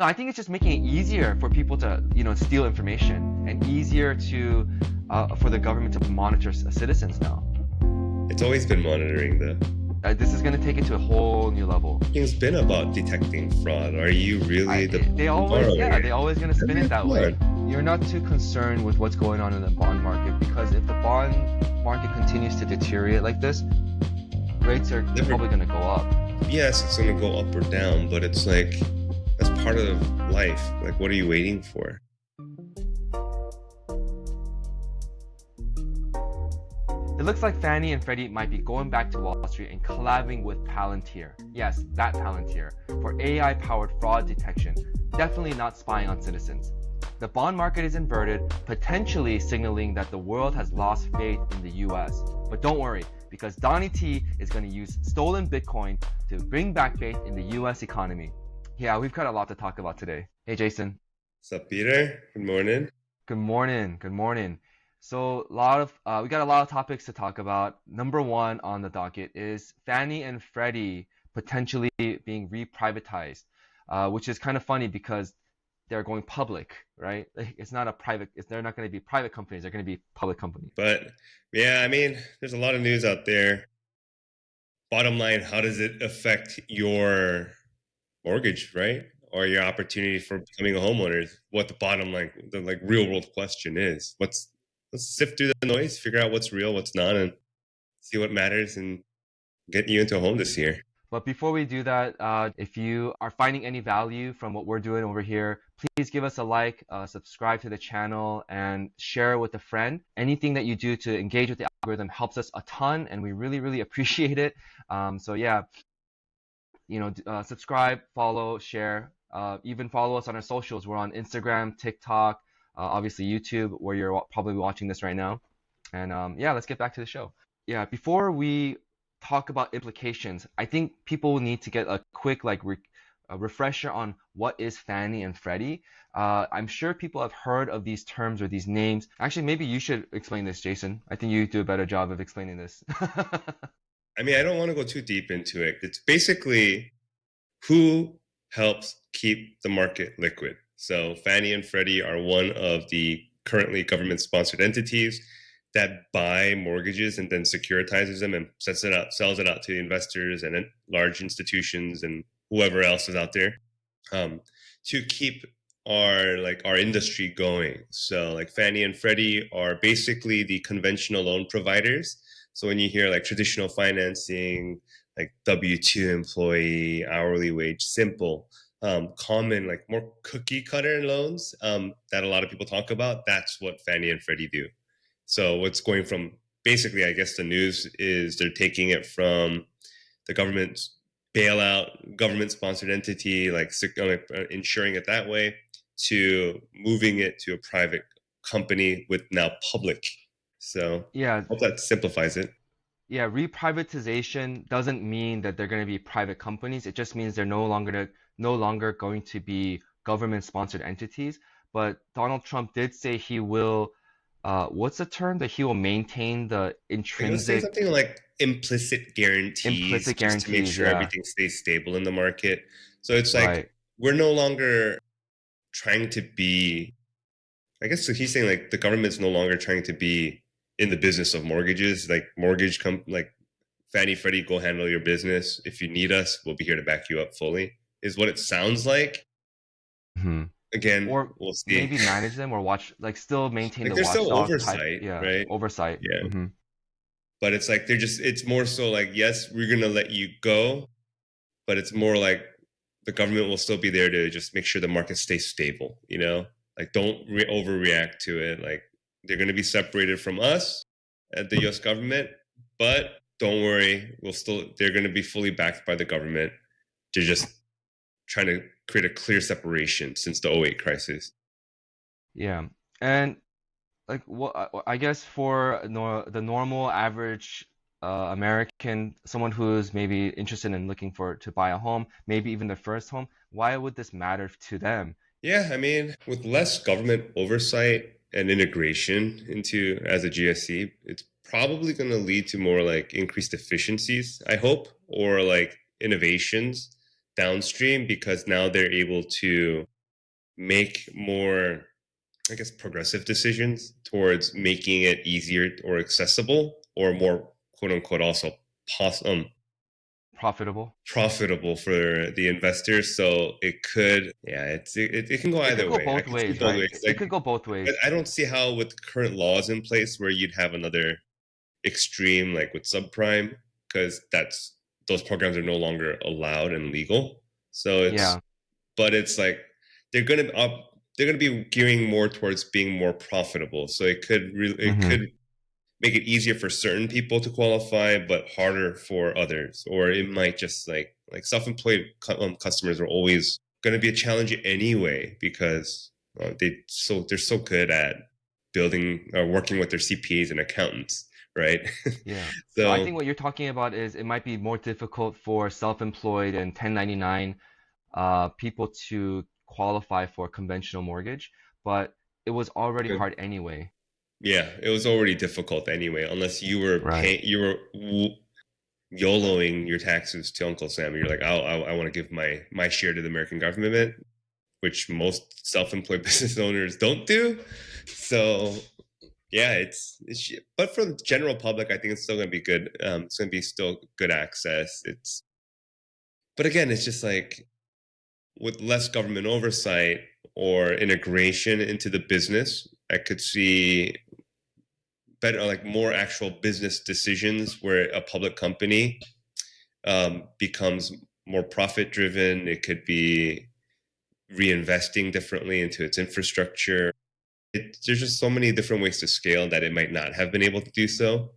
No, I think it's just making it easier for people to, steal information and easier to for the government to monitor citizens now. It's always been monitoring though. This is going to take it to a whole new level. It's been about detecting fraud. Are you really they always going to spin it that way. On. You're not too concerned with what's going on in the bond market, because if the bond market continues to deteriorate like this, rates are probably going to go up. Yes, it's going to go up or down, but it's like, that's part of life. Like, what are you waiting for? It looks like Fannie and Freddie might be going back to Wall Street and collabing with Palantir. Yes, that Palantir, for AI-powered fraud detection. Definitely not spying on citizens. The bond market is inverted, potentially signaling that the world has lost faith in the US. But don't worry, because Donnie T is going to use stolen Bitcoin to bring back faith in the US economy. Yeah, we've got a lot to talk about today. Hey, Jason. What's up, Peter? Good morning. Good morning. Good morning. So we got a lot of topics to talk about. Number one on the docket is Fannie and Freddie potentially being re-privatized, which is kind of funny because they're going public, right? It's not a private. They're not going to be private companies. They're going to be public companies. But yeah, I mean, there's a lot of news out there. Bottom line, how does it affect your mortgage, right? Or your opportunity for becoming a homeowner? What the bottom line, the real world question is. Let's sift through the noise, figure out what's real, what's not, and see what matters and get you into a home this year. But before we do that, if you are finding any value from what we're doing over here, please give us a like, subscribe to the channel, and share with a friend. Anything that you do to engage with the algorithm helps us a ton, and we really, really appreciate it. So yeah, subscribe, follow, share, even follow us on our socials. We're on Instagram, TikTok, obviously YouTube, where you're probably watching this right now. And yeah, let's get back to the show. Yeah, before we talk about implications, I think people need to get a quick a refresher on what is Fannie and Freddie. I'm sure people have heard of these terms or these names. Actually, maybe you should explain this, Jason. I think you do a better job of explaining this. I mean, I don't want to go too deep into it. It's basically who helps keep the market liquid. So Fannie and Freddie are one of the currently government-sponsored entities that buy mortgages and then securitizes them and sells it out to investors and large institutions and whoever else is out there, to keep our industry going. So like Fannie and Freddie are basically the conventional loan providers. So when you hear like traditional financing, like W-2 employee, hourly wage, simple, common, like more cookie cutter loans that a lot of people talk about, that's what Fannie and Freddie do. So what's going from, basically, I guess the news is they're taking it from the government's bailout, government-sponsored entity, insuring it that way, to moving it to a private company with now public. So yeah, I hope that simplifies it. Yeah, re-privatization doesn't mean that they're going to be private companies. It just means they're no longer going to be government-sponsored entities. But Donald Trump did say he will, what's the term? That he will maintain the intrinsic. It was something like implicit guarantees, just to make sure everything stays stable in the market. So it's like we're no longer trying to be. I guess so he's saying like the government's no longer trying to be in the business of mortgages, like like Fannie Freddie, go handle your business. If you need us, we'll be here to back you up fully, is what it sounds like. Mm-hmm. Again, or we'll see. Maybe manage them or still maintain the there's still oversight type, right? Oversight. Yeah. Mm-hmm. But it's like it's more so like, yes, we're gonna let you go, but it's more like the government will still be there to just make sure the market stays stable, Like don't overreact to it. Like they're going to be separated from us at the US government, but don't worry, they're going to be fully backed by the government. They're just trying to create a clear separation since the 2008 crisis. Yeah. And I guess for the normal average American, someone who's maybe interested in looking to buy a home, maybe even their first home, why would this matter to them? Yeah, I mean, with less government oversight and integration as a GSE, it's probably going to lead to more like increased efficiencies, I hope, or like innovations downstream because now they're able to make more, I guess, progressive decisions towards making it easier or accessible or more quote unquote also Profitable. profitable for the investors. So it could, yeah, it can go It could either go way. I both can see ways, both right? ways. It Like, could go both ways. I don't see how with current laws in place where you'd have another extreme like with subprime because that's those programs are no longer allowed and legal. So it's Yeah. but it's like they're gonna up they're gonna be gearing more towards being more profitable. So it Mm-hmm. could make it easier for certain people to qualify, but harder for others. Or it might just like self-employed customers are always going to be a challenge anyway because they're so good at building or working with their CPAs and accountants, right? Yeah. So I So think what you're talking about is it might be more difficult for self-employed and 1099 people to qualify for a conventional mortgage, but it was already hard anyway. yeah, it was already difficult anyway, unless you were Right. paying, you were YOLOing your taxes to Uncle Sam. You're like, I want to give my share to the American government, which most self-employed business owners don't do. So yeah, but for the general public, I think it's still going to be good. It's going to be still good access. But again, it's just like with less government oversight or integration into the business, I could see better, like more actual business decisions where a public company becomes more profit driven. It could be reinvesting differently into its infrastructure. There's just so many different ways to scale that it might not have been able to do so.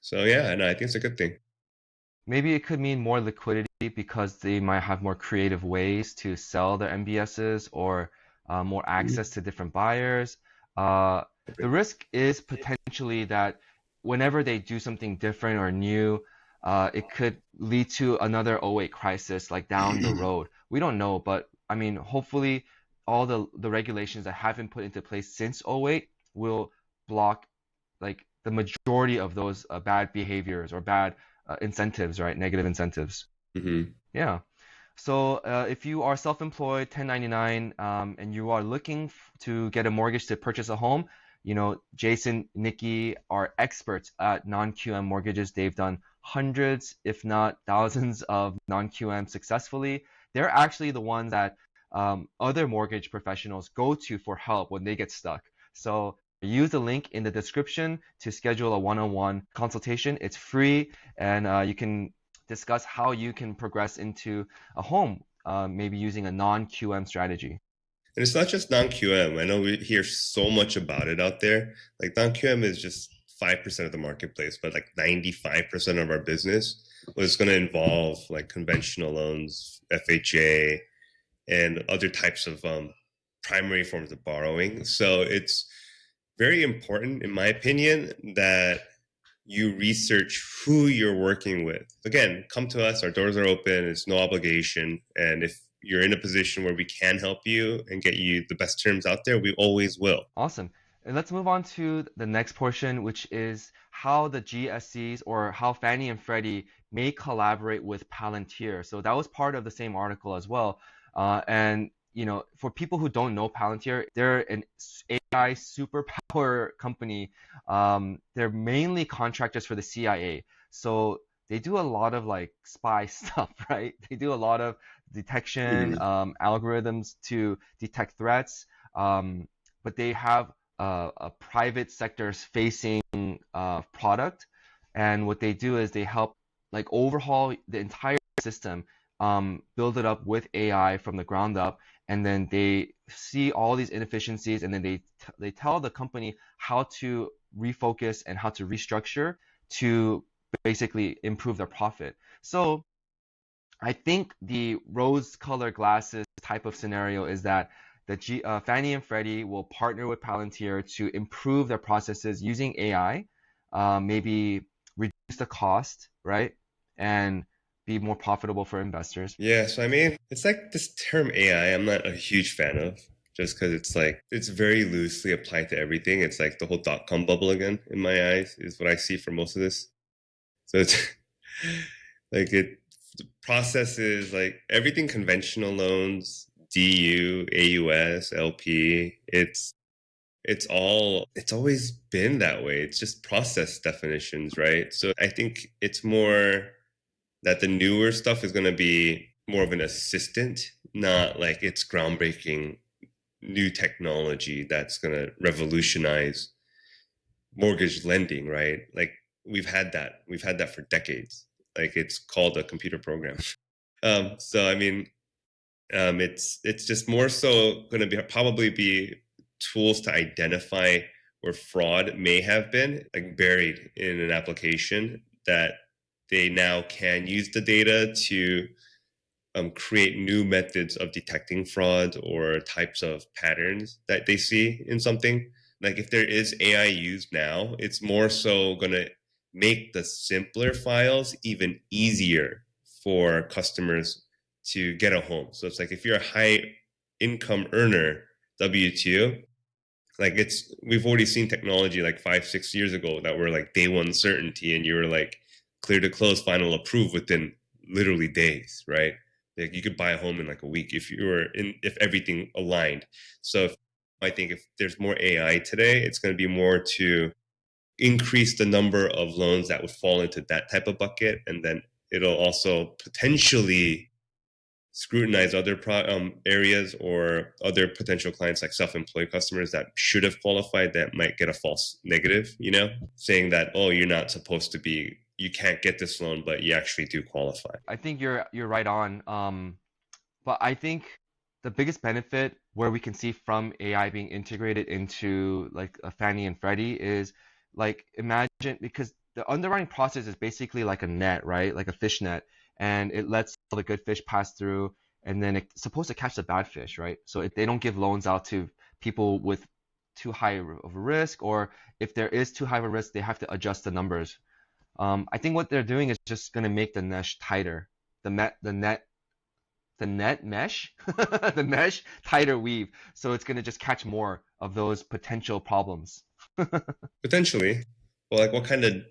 So yeah, no, I think it's a good thing. Maybe it could mean more liquidity because they might have more creative ways to sell their MBSs or more access to different buyers. Uh, the risk is potentially that whenever they do something different or new, it could lead to another '08 crisis like down the road. We don't know, but I mean, hopefully all the regulations that have been put into place since '08 will block like the majority of those bad behaviors or bad incentives, right? Negative incentives. Mm-hmm. Yeah. So if you are self-employed, 1099, and you are looking to get a mortgage to purchase a home, you know, Jason, Nikki are experts at non-QM mortgages. They've done hundreds, if not thousands, of non-QM successfully. They're actually the ones that other mortgage professionals go to for help when they get stuck. So use the link in the description to schedule a one-on-one consultation. It's free, and you can discuss how you can progress into a home, maybe using a non-QM strategy. And it's not just non-QM. I know we hear so much about it out there. Like non-QM is just 5% of the marketplace, but like 95% of our business was going to involve like conventional loans, FHA, and other types of primary forms of borrowing. So it's very important, in my opinion, that you research who you're working with. Again, come to us. Our doors are open. It's no obligation. And if you're in a position where we can help you and get you the best terms out there, we always will. Awesome. And let's move on to the next portion, which is how the GSEs or how Fannie and Freddie may collaborate with Palantir. So that was part of the same article as well. And you know, for people who don't know Palantir, they're an AI superpower company. They're mainly contractors for the CIA. So they do a lot of like spy stuff, right? They do a lot of detection, Mm-hmm. algorithms to detect threats. But they have a private sectors facing product, and what they do is they help like overhaul the entire system, build it up with AI from the ground up, and then they see all these inefficiencies, and then they tell the company how to refocus and how to restructure to basically improve their profit. So I think the rose-colored glasses type of scenario is that Fannie and Freddie will partner with Palantir to improve their processes using AI, maybe reduce the cost, right? And be more profitable for investors. Yeah, so I mean, it's like this term AI, I'm not a huge fan of just because it's like, it's very loosely applied to everything. It's like the whole dot-com bubble again, in my eyes, is what I see for most of this. So it's like it. The process is like everything conventional loans, DU, AUS, LP. It's always been that way. It's just process definitions, right? So I think it's more that the newer stuff is going to be more of an assistant, not like it's groundbreaking new technology that's going to revolutionize mortgage lending, right? Like we've had that for decades. Like it's called a computer program. So I mean, it's just more so going to be probably be tools to identify where fraud may have been like buried in an application that they now can use the data to create new methods of detecting fraud or types of patterns that they see in something. Like if there is AI used now, it's more so going to make the simpler files even easier for customers to get a home. So it's like if you're a high income earner, W2, like we've already seen technology like 5-6 years ago that were like day one certainty and you were like clear to close final approve within literally days, right? Like you could buy a home in like a week if everything aligned. So I think if there's more AI today, it's going to be more to increase the number of loans that would fall into that type of bucket, and then it'll also potentially scrutinize other areas or other potential clients like self-employed customers that should have qualified that might get a false negative, saying that, oh, you're not supposed to be, you can't get this loan, but you actually do qualify. I think you're right on. But I think the biggest benefit where we can see from AI being integrated into like a Fannie and Freddie is like imagine because the underwriting process is basically like a net, right? Like a fish net, and it lets all the good fish pass through, and then it's supposed to catch the bad fish, right? So if they don't give loans out to people with too high of a risk, or if there is too high of a risk, they have to adjust the numbers. I think what they're doing is just going to make the mesh tighter, the net mesh, the mesh tighter weave. So it's going to just catch more of those potential problems. Potentially. Well, like what kind of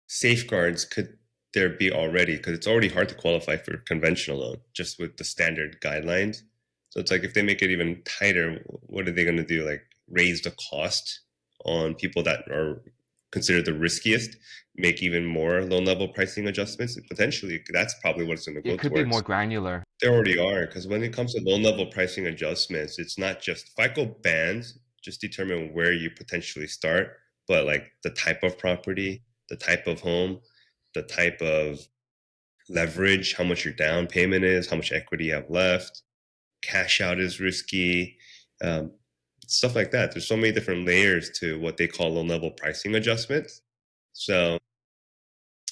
safeguards could there be already? Because it's already hard to qualify for conventional loan just with the standard guidelines. So it's like if they make it even tighter, what are they going to do? Like raise the cost on people that are considered the riskiest, make even more loan level pricing adjustments? Potentially, that's probably what it's going to go It could be more towards. granular. They already are, because when it comes to loan level pricing adjustments, it's not just FICO bands just determine where you potentially start, but like the type of property, the type of home, the type of leverage, how much your down payment is, how much equity you have left, cash out is risky, um, stuff like that. There's so many different layers to what they call loan level pricing adjustments. So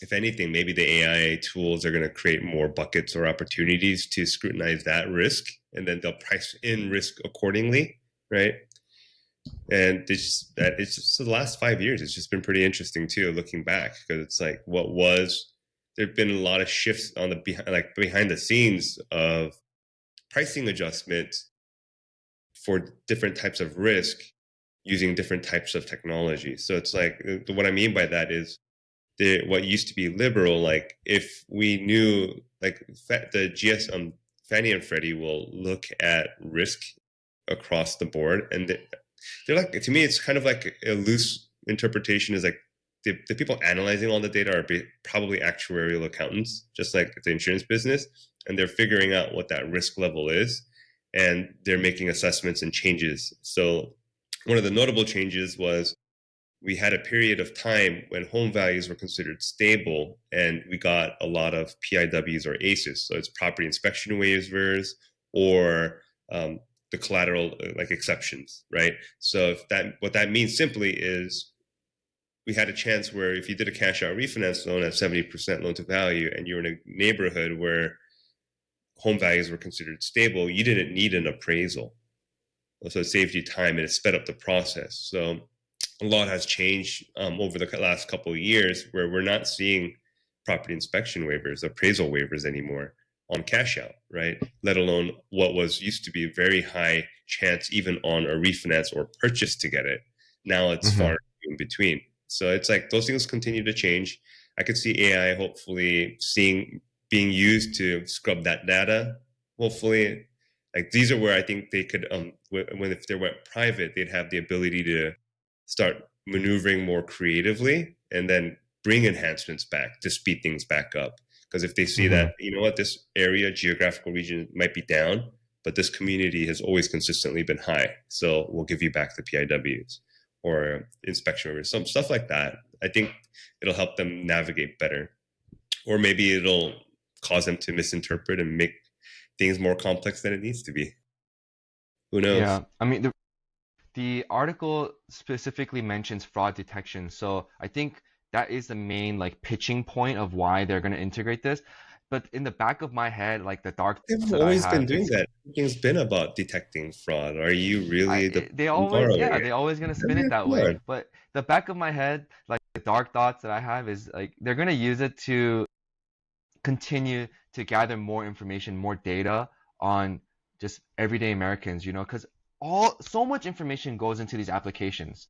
if anything, maybe the AI tools are going to create more buckets or opportunities to scrutinize that risk, and then they'll price in risk accordingly, right? And it's just the last 5 years, it's just been pretty interesting too, looking back, because it's like there've been a lot of shifts on behind the scenes of pricing adjustments for different types of risk using different types of technology. So it's like what I mean by that is what used to be liberal, like if we knew like the Fannie and Freddie will look at risk across the board, and they're like, to me it's kind of like a loose interpretation is like the people analyzing all the data are probably actuarial accountants, just like the insurance business, and they're figuring out what that risk level is, and they're making assessments and changes. So one of the notable changes was we had a period of time when home values were considered stable, and we got a lot of PIWs or ACEs. So it's property inspection waivers or the collateral like exceptions, right? So what that means simply is we had a chance where if you did a cash out refinance loan at 70% loan to value and you're in a neighborhood where home values were considered stable, you didn't need an appraisal. So it saved you time and it sped up the process. So a lot has changed over the last couple of years, where we're not seeing property inspection waivers, appraisal waivers anymore on cash out, right? Let alone what was used to be a very high chance even on a refinance or purchase to get it. Now it's Mm-hmm. far in between. So it's like those things continue to change. I could see AI hopefully seeing being used to scrub that data. Hopefully, like these are where I think they could, when if they went private, they'd have the ability to start maneuvering more creatively and then bring enhancements back to speed things back up. Because if they see Mm-hmm. that, you know what, this area, geographical region might be down, but this community has always consistently been high, so we'll give you back the PIWs or inspection orders, some stuff like that. I think it'll help them navigate better, or maybe it'll cause them to misinterpret and make things more complex than it needs to be. Who knows? Yeah, I mean the article specifically mentions fraud detection, so I think that is the main like pitching point of why they're going to integrate this. But in the back of my head, like the dark thoughts They've that I always been have, doing that. Everything's been about detecting fraud. Are you really the they person always, borrowing yeah, it? they always gonna I spin it mean, that come way. on. But the back of my head, like the dark thoughts that I have is like they're gonna use it to continue to gather more information, more data on just everyday Americans, because all so much information goes into these applications.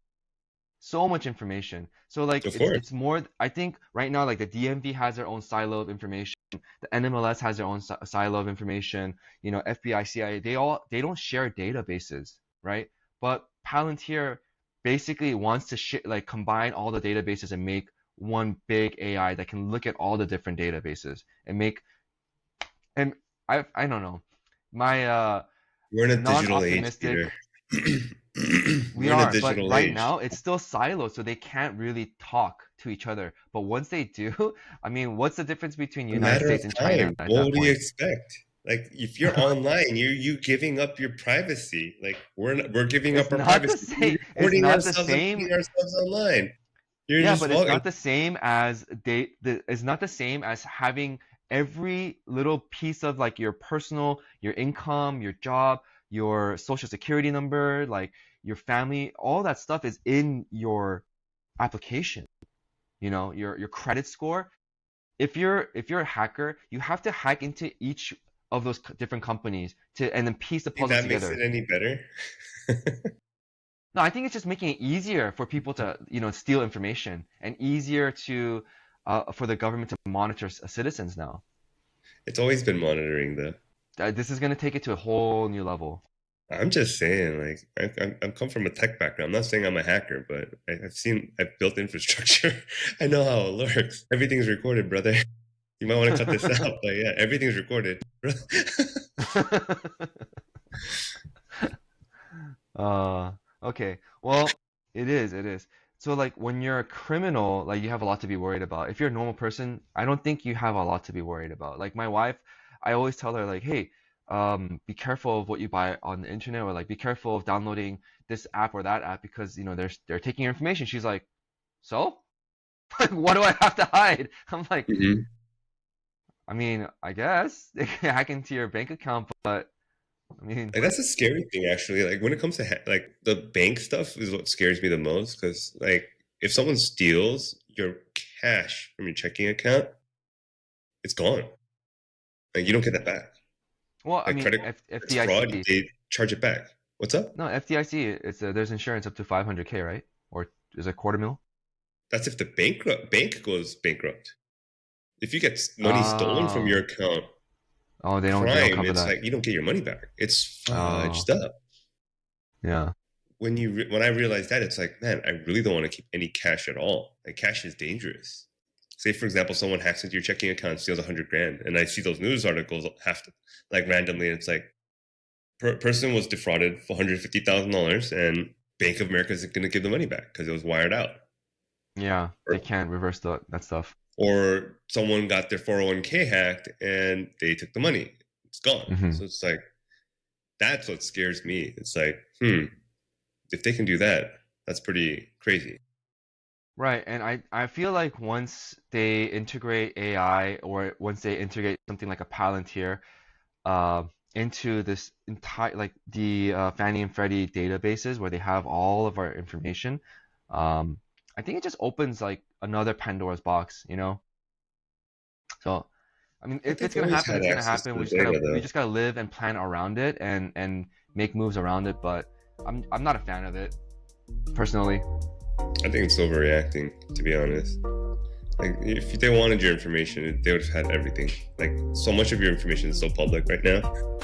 So much information. So like Of it's course. more I think right now like the DMV has their own silo of information, the NMLS has their own silo of information, FBI, CIA, they don't share databases, right? But Palantir basically wants to like combine all the databases and make one big AI that can look at all the different databases and make and I don't know. My We're in a digital age, non-optimistic Peter. We We're in a are, but digital right age. now it's still siloed, so they can't really talk to each other. But once they do, I mean, what's the difference between A United matter of States and China time. at What that do you point? expect? Like if you're online, you giving up your privacy. Like we're giving It's up our not the privacy. same. We're It's recording not the ourselves and same. putting ourselves online. You're Yeah, just but it's walking. not the same as it's not the same as having every little piece of like your personal, your income, your job, your social security number, like your family, all that stuff is in your application. Your credit score. If you're a hacker, you have to hack into each of those different companies to and then piece the Think puzzle that makes it together. any better? No, I think it's just making it easier for people to, steal information and easier to for the government to monitor citizens now. It's always been monitoring though. This is going to take it to a whole new level. I'm just saying, like, I come from a tech background. I'm not saying I'm a hacker, but I've built infrastructure. I know how it works. Everything's recorded, brother. You might want to cut this out, but yeah, everything's recorded. Uh, okay. Well, it is. So like when you're a criminal, like you have a lot to be worried about. If you're a normal person, I don't think you have a lot to be worried about. Like my wife, I always tell her like, hey, be careful of what you buy on the internet, or like be careful of downloading this app or that app because they're taking your information. She's like, so? Like what do I have to hide? I'm like, hmm I mean, I guess they can hack into your bank account, but I mean, Like that's a scary thing, actually. Like when it comes to like the bank stuff is what scares me the most, because like if someone steals your cash from your checking account, it's gone. Like you don't get that back. well, I Like mean, credit cards fraud, FDIC. they charge it back. What's up? No, FDIC, there's insurance up to 500K, right? Or is it quarter mil? That's if the bank goes bankrupt. If you get money stolen from your Oh, account, oh, they don't crime, cover it's that. like you don't get your money back. It's Oh, fudged up. yeah, When I realized that, it's like, man, I really don't want to keep any cash at all. Like cash is dangerous. Say for example, someone hacks into your checking account, steals 100 grand, and I see those news articles have to like randomly, and it's like person was defrauded for $150,000, and Bank of America isn't going to give the money back because it was wired out. yeah. They Or, can't reverse that stuff. or someone got their 401k hacked and they took the money. It's gone. Hmm. So it's like that's what scares me. It's like, if they can do that, that's pretty crazy. Right, and I feel like once they integrate AI or once they integrate something like a Palantir uh, into this entire like the Fannie and Freddie databases where they have all of our information, um, I think it just opens like another Pandora's box. So, I mean, But if it's they've gonna always happen, had it's gonna access happen. to We the just gotta data, we though. just gotta live and plan around it and make moves around it. But I'm not a fan of it personally. I think it's overreacting, to be honest. Like, if they wanted your information, they would have had everything. Like, so much of your information is so public right now.